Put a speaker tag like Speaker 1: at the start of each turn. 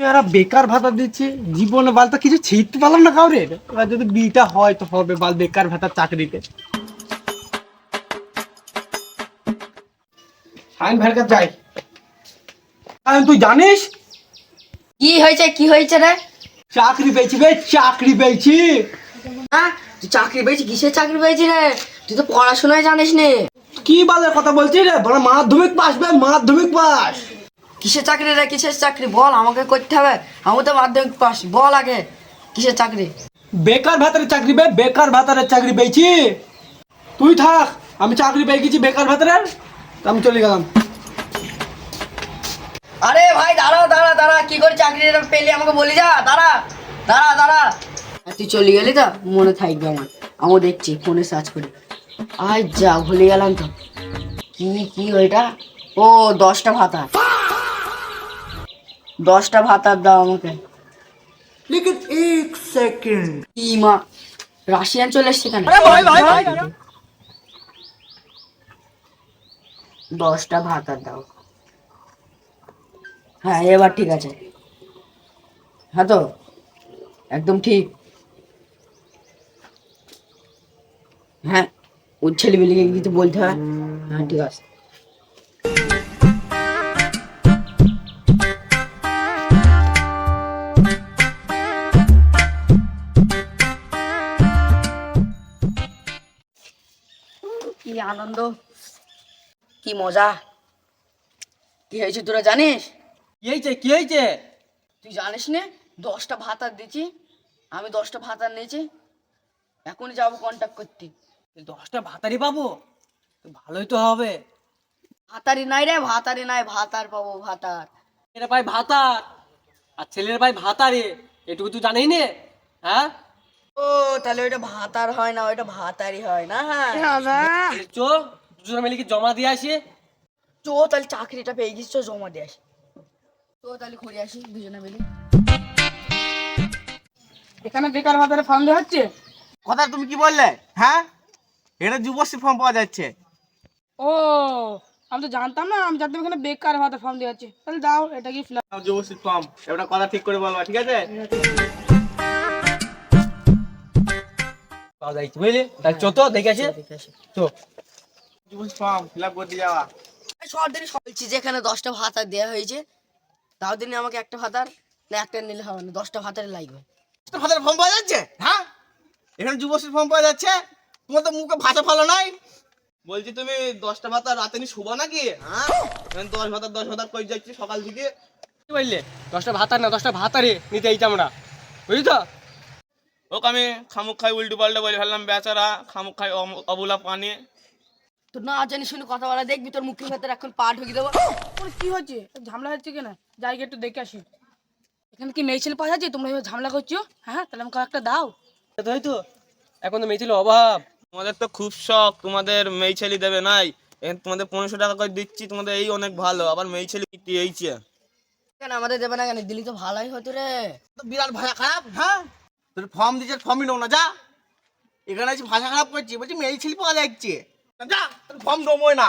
Speaker 1: এরা বেকার ভাতা দিচ্ছে, জীবনে বাল তো কিছু ছিটতে পারলাম না কাউরে। এবার যদি বিটা হয় তো হবে বাল বেকার ভাতা চাকরিতে। সাইন ভাইয়ের কাছে যাই। তুই জানিস
Speaker 2: কি হয়েছে কি হয়েছে রে?
Speaker 1: চাকরি পেয়েছি বে, চাকরি পেয়েছি।
Speaker 2: হ্যাঁ তুই চাকরি পেয়েছি? কিসের চাকরি পেয়েছি রে? তুই তো পড়াশোনায় জানিস নে।
Speaker 1: কি বালের কথা বলছিস রে? বড় মাধ্যমিক পাস বে, মাধ্যমিক পাস।
Speaker 2: কিসের চাকরি রে? কিসের চাকরি বল, আমাকে করতে হবে। আমি তো মাধ্যমিক পাস, বল আগে কিসের চাকরি?
Speaker 1: বেকার ভাতারের চাকরি বে, বেকার ভাতারের চাকরি পেয়েছি। তুই থাক, আমি চাকরি পেয়ে গেছি বেকার ভাতারের, আমি চলে গেলাম।
Speaker 2: আরে ভাই দাঁড়াও, দাঁড়া দাঁড়া, কি করে চাকরিটা পেলি আমাকে বলি, যা দাঁড়া দাঁড়া দাঁড়া। আর তুই চলে গেলি তো মনে থাকবে আমার, আমিও দেখছি ফোনে সার্চ করে। আয় যা, ভুলে গেলাম তো। কি কি ওইটা? ও 10টা ভাতা, 10টা ভাতার দাও আমাকে।
Speaker 1: लेकिन एक सेकंड।
Speaker 2: কি মা, রাশিয়ান চলে এসছে কেন? 10টা ভাতার দাও। হ্যাঁ এবার ঠিক আছে। হ্যাঁ তো একদম ঠিক। হ্যাঁ ওর ছেলেমেয়েকে কিছু বলতে হয়। হ্যাঁ ঠিক আছে। কি আনন্দ, কি মজা। কি হয়েছে তোরা জানিস?
Speaker 1: কি হয়েছে, কি হয়েছে?
Speaker 2: তুই জানিস না 10টা ভাতার দিয়েছি, আমি 10টা ভাতার নিয়েছি। এখনই যাবো কন্ট্যাক্ট করতে।
Speaker 1: 10টা ভাতারি পাবো? তো ভালোই তো হবে।
Speaker 2: ভাতারি নাই রে, ভাতারি নাই, ভাতার পাবো, ভাতার।
Speaker 1: এরা পাই ভাতার আর ছেলের পাই ভাতারে, এটুকু তুই জানিস নে? হ্যাঁ
Speaker 2: ও তাহলে ওইটা ভাতার হয় না, ওইটা ভাতারি হয় না। হ্যাঁ
Speaker 1: চো, দুজনে মিলে কি জমা দিয়ে আসি।
Speaker 2: চো তাহলে চাকরিটা পেয়ে গেছিস, চো জমা দিয়ে আসি। তো তাহলে ঘুরে আসি দুজনে মিলে।
Speaker 3: এখানে বেকার ভাতারে ফর্ম দেওয়া হচ্ছে?
Speaker 4: কথা তুমি কি বললে? হ্যাঁ, এটা যুবশ্রী ফর্ম পাওয়া যাচ্ছে।
Speaker 3: ও আমি তো জানতাম না, আমি জানতাম এখানে বেকার ভাতা ফর্ম দেওয়া হচ্ছে। তাহলে দাও, এটা কি ফিল
Speaker 4: যুবশ্রী ফর্ম, এটা কথা ঠিক করে বলবা, ঠিক আছে?
Speaker 1: পাওয়া যাইছে বুঝলি, তাই চো তো দেখে আসি। চো,
Speaker 4: যুবশ্রী ফর্ম ফিল আপ করতে যাওয়া।
Speaker 2: সব দিনই বলছি যে এখানে 10টা ভাতা দেওয়া হয়েছে, তাও দিনই আমাকে একটা ভাতার, না একটা নিলে হবে না, 10টা ভাতারে লাগবে।
Speaker 4: ভাতার ফর্ম পাওয়া যাচ্ছে? হ্যাঁ, এখানে যুবশ্রী ফর্ম পাওয়া যাচ্ছে। তোমার তো মুখে ভাষা ভালো নাই। বলছি তুমি 10টা ভাতা রাতে নি শুবা নাকি? হ্যাঁ, এখানে 10 ভাতা করে যাচ্ছি সকাল থেকে।
Speaker 1: কি বললে? 10টা ভাতার না, 10টা ভাতারে নিতে এইটা আমরা, বুঝলি তো?
Speaker 4: ওকে আমি খামুক খাই উল্টো পাল্টা বলে ফেললাম, বেচারা খামুক খাই অবুলা পানি।
Speaker 2: তো না জানি শুনে কথা বলা, দেখবি তোর মুখের ভেতরে এখন পা ঢুকিয়ে দেবো।
Speaker 3: তোর কি হচ্ছে? ঝামেলা হচ্ছে কিনা? যাই গিয়ে একটু দেখে আসি। এখানে কি মেয়ে ছেলে পাওয়া যাচ্ছে? তোমরা এভাবে ঝামেলা করছো? হ্যাঁ তাহলে আমাকে একটা দাও।
Speaker 1: তো হয়তো এখন তো মেয়ে ছিল অভাব।
Speaker 4: তোমাদের তো খুব শখ, তোমাদের মেয়ে ছেলে দেবে নাই। এখন তোমাদের 1500 টাকা করে দিচ্ছি, তোমাদের এই অনেক ভালো, আবার মেয়ে ছেলে এইছে।
Speaker 2: কেন আমাদের দেবে না কেন? দিলি তো ভালোই হতো রে।
Speaker 4: তো বিরাট ভাষা খারাপ। হ্যাঁ, তোর ফর্ম দিচ্ছে, ফর্মই নেও না, যা। এখানে এসে ভাষা খারাপ করছি, বলছি মেয়ে ছেলে পাওয়া যাচ্ছে, যা তোর ফর্ম নেবো না।